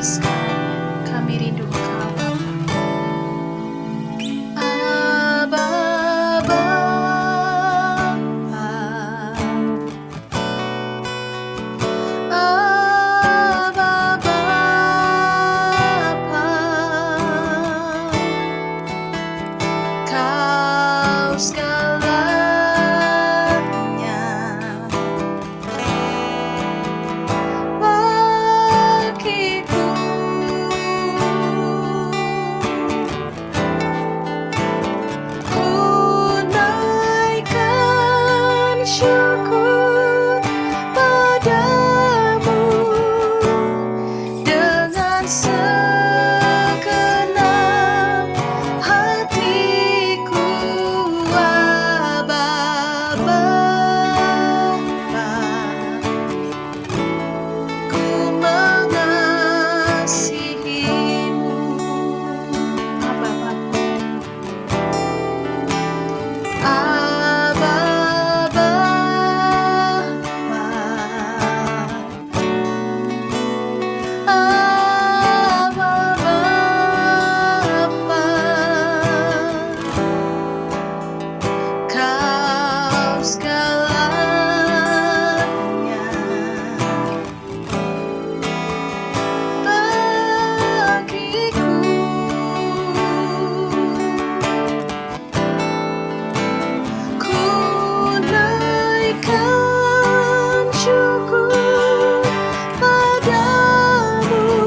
segalanya. Kami rindu Engkau, Bapa. Abba, Bapa. Abba, Bapa. Kau segalanya bagiku. Ku naikkan syukur padamu dengan segenap hatiku, Abba, Bapa. Ku mengasihimu, Abba, Bapa. Abba, Bapa. Abba, Bapa. Kau segalanya bagiku. Ku naikkan syukur padamu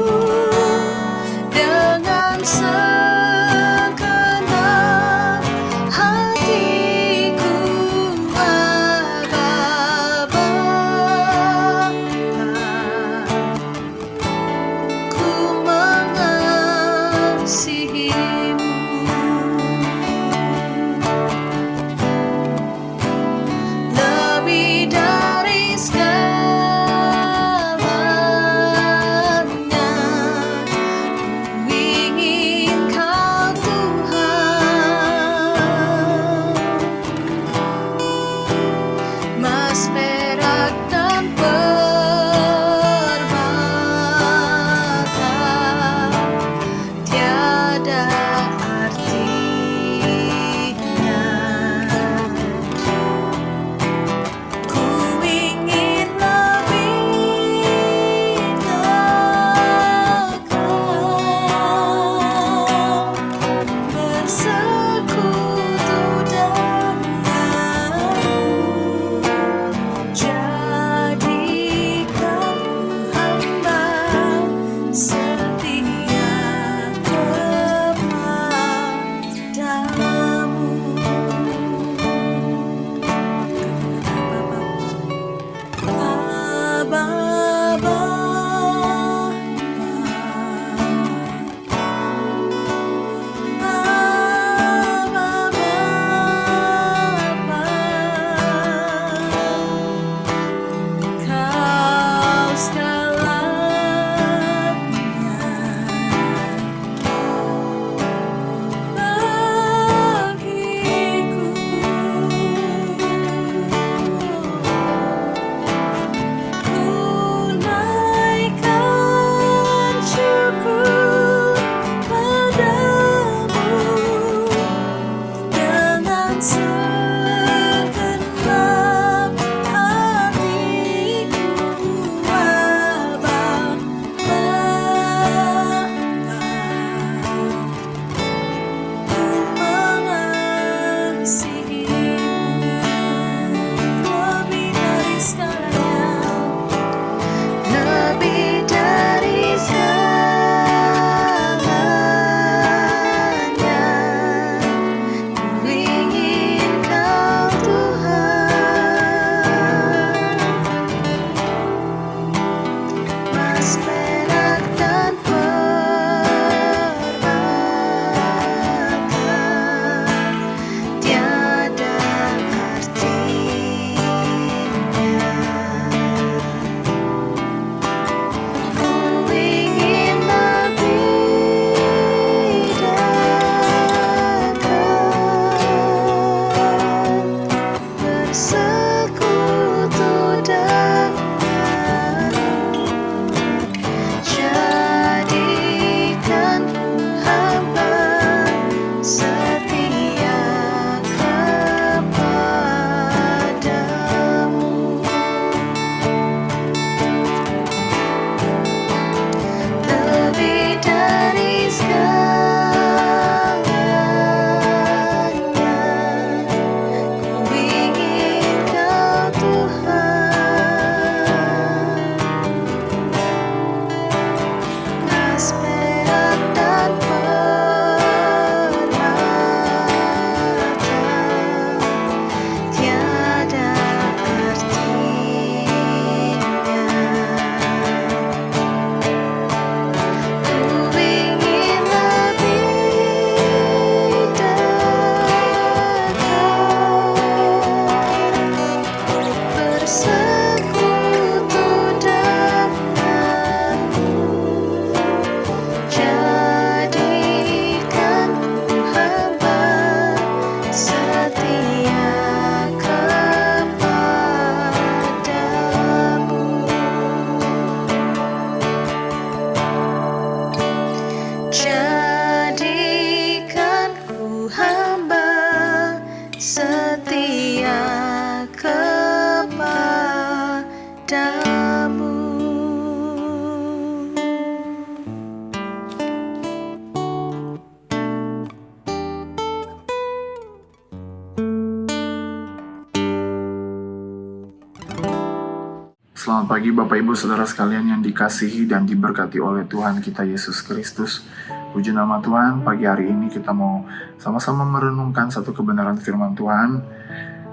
Selamat pagi Bapak Ibu Saudara sekalian yang dikasihi dan diberkati oleh Tuhan kita Yesus Kristus. Puji nama Tuhan, pagi hari ini kita mau sama-sama merenungkan satu kebenaran firman Tuhan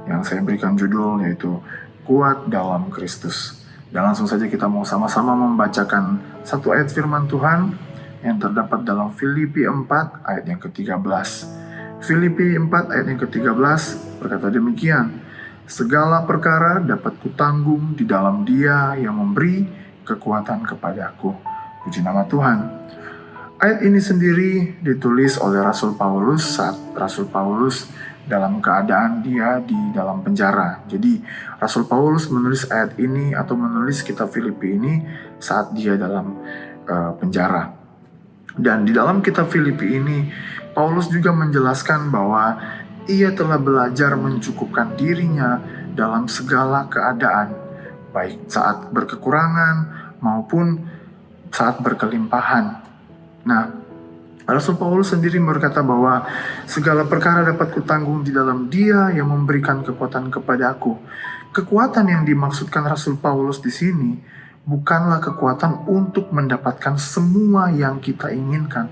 yang saya berikan judul yaitu Kuat dalam Kristus. Dan langsung saja kita mau sama-sama membacakan satu ayat firman Tuhan yang terdapat dalam Filipi 4 ayat yang ke-13. Filipi 4 ayat yang ke-13 berkata demikian, segala perkara dapat kutanggung di dalam Dia yang memberi kekuatan kepadaku. Puji nama Tuhan. Ayat ini sendiri ditulis oleh Rasul Paulus saat Rasul Paulus dalam keadaan dia di dalam penjara. Jadi Rasul Paulus menulis ayat ini atau menulis kitab Filipi ini saat dia dalam penjara. Dan di dalam kitab Filipi ini Paulus juga menjelaskan bahwa ia telah belajar mencukupkan dirinya dalam segala keadaan, baik saat berkekurangan maupun saat berkelimpahan. Nah, Rasul Paulus sendiri berkata bahwa segala perkara dapat kutanggung di dalam Dia yang memberikan kekuatan kepadaku. Kekuatan yang dimaksudkan Rasul Paulus di sini bukanlah kekuatan untuk mendapatkan semua yang kita inginkan,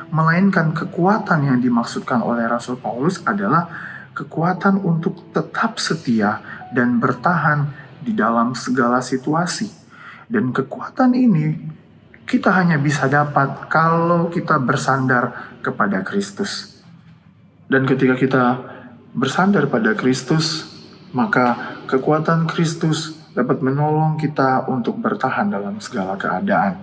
melainkan kekuatan yang dimaksudkan oleh Rasul Paulus adalah kekuatan untuk tetap setia dan bertahan di dalam segala situasi. Dan kekuatan ini kita hanya bisa dapat kalau kita bersandar kepada Kristus. Dan ketika kita bersandar pada Kristus, maka kekuatan Kristus dapat menolong kita untuk bertahan dalam segala keadaan.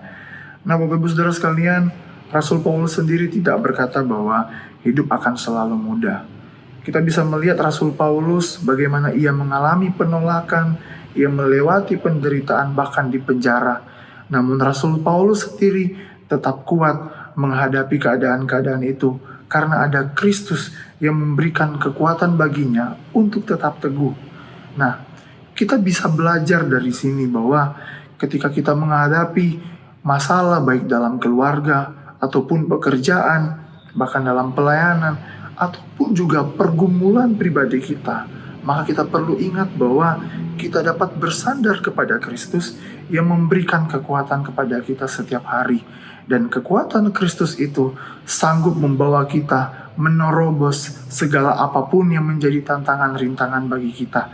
Nah, Bapak Ibu Saudara sekalian, Rasul Paulus sendiri tidak berkata bahwa hidup akan selalu mudah. Kita bisa melihat Rasul Paulus bagaimana ia mengalami penolakan, ia melewati penderitaan bahkan di penjara. Namun Rasul Paulus sendiri tetap kuat menghadapi keadaan-keadaan itu karena ada Kristus yang memberikan kekuatan baginya untuk tetap teguh. Nah, kita bisa belajar dari sini bahwa ketika kita menghadapi masalah baik dalam keluarga ataupun pekerjaan, bahkan dalam pelayanan, ataupun juga pergumulan pribadi kita, maka kita perlu ingat bahwa kita dapat bersandar kepada Kristus yang memberikan kekuatan kepada kita setiap hari. Dan kekuatan Kristus itu sanggup membawa kita menerobos segala apapun yang menjadi tantangan-rintangan bagi kita.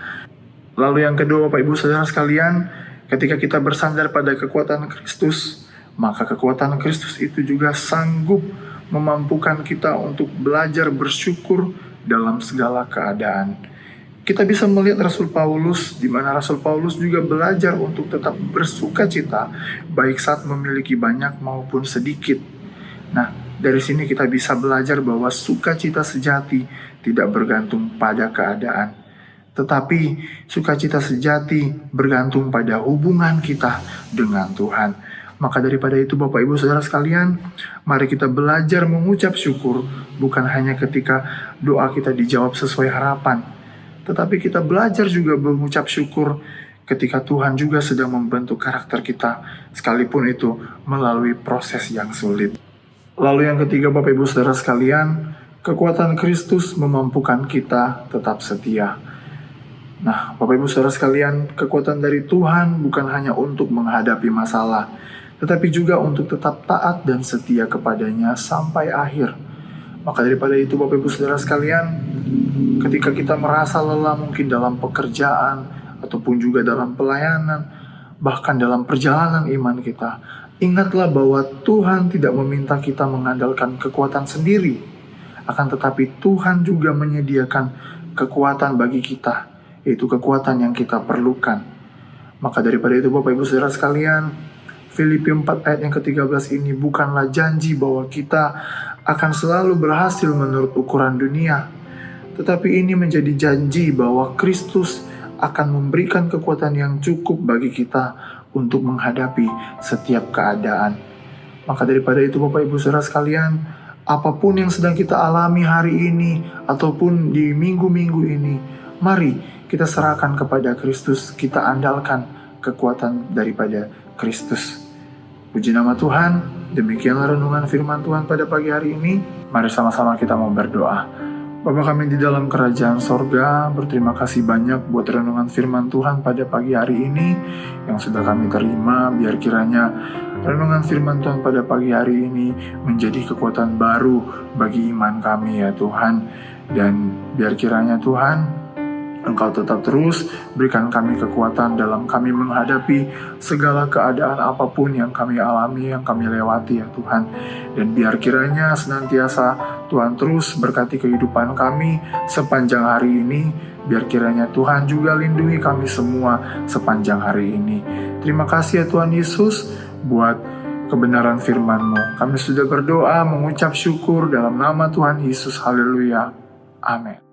Lalu yang kedua, Bapak Ibu Saudara sekalian, ketika kita bersandar pada kekuatan Kristus, maka kekuatan Kristus itu juga sanggup memampukan kita untuk belajar bersyukur dalam segala keadaan. Kita bisa melihat Rasul Paulus, di mana Rasul Paulus juga belajar untuk tetap bersuka cita, baik saat memiliki banyak maupun sedikit. Nah, dari sini kita bisa belajar bahwa sukacita sejati tidak bergantung pada keadaan, tetapi sukacita sejati bergantung pada hubungan kita dengan Tuhan. Maka daripada itu Bapak Ibu Saudara sekalian, mari kita belajar mengucap syukur bukan hanya ketika doa kita dijawab sesuai harapan, tetapi kita belajar juga mengucap syukur ketika Tuhan juga sedang membentuk karakter kita, sekalipun itu melalui proses yang sulit. Lalu yang ketiga Bapak Ibu Saudara sekalian, kekuatan Kristus memampukan kita tetap setia. Nah, Bapak Ibu Saudara sekalian, kekuatan dari Tuhan bukan hanya untuk menghadapi masalah, tetapi juga untuk tetap taat dan setia kepadanya sampai akhir. Maka daripada itu Bapak Ibu Saudara sekalian, ketika kita merasa lelah mungkin dalam pekerjaan, ataupun juga dalam pelayanan, bahkan dalam perjalanan iman kita, ingatlah bahwa Tuhan tidak meminta kita mengandalkan kekuatan sendiri, akan tetapi Tuhan juga menyediakan kekuatan bagi kita, yaitu kekuatan yang kita perlukan. Maka daripada itu Bapak Ibu Saudara sekalian, Filipi 4 ayat yang ke-13 ini bukanlah janji bahwa kita akan selalu berhasil menurut ukuran dunia, tetapi ini menjadi janji bahwa Kristus akan memberikan kekuatan yang cukup bagi kita untuk menghadapi setiap keadaan. Maka daripada itu Bapak Ibu Saudara sekalian, apapun yang sedang kita alami hari ini ataupun di minggu-minggu ini, mari kita serahkan kepada Kristus, kita andalkan kekuatan daripada Kristus. Puji nama Tuhan, demikianlah renungan firman Tuhan pada pagi hari ini. Mari sama-sama kita mau berdoa. Bapa kami di dalam kerajaan sorga, berterima kasih banyak buat renungan firman Tuhan pada pagi hari ini yang sudah kami terima. Biar kiranya renungan firman Tuhan pada pagi hari ini menjadi kekuatan baru bagi iman kami ya Tuhan. Dan biar kiranya Tuhan, Engkau tetap terus berikan kami kekuatan dalam kami menghadapi segala keadaan apapun yang kami alami, yang kami lewati ya Tuhan. Dan biar kiranya senantiasa Tuhan terus berkati kehidupan kami sepanjang hari ini. Biar kiranya Tuhan juga lindungi kami semua sepanjang hari ini. Terima kasih ya Tuhan Yesus buat kebenaran firman-Mu. Kami sudah berdoa mengucap syukur dalam nama Tuhan Yesus. Haleluya. Amin.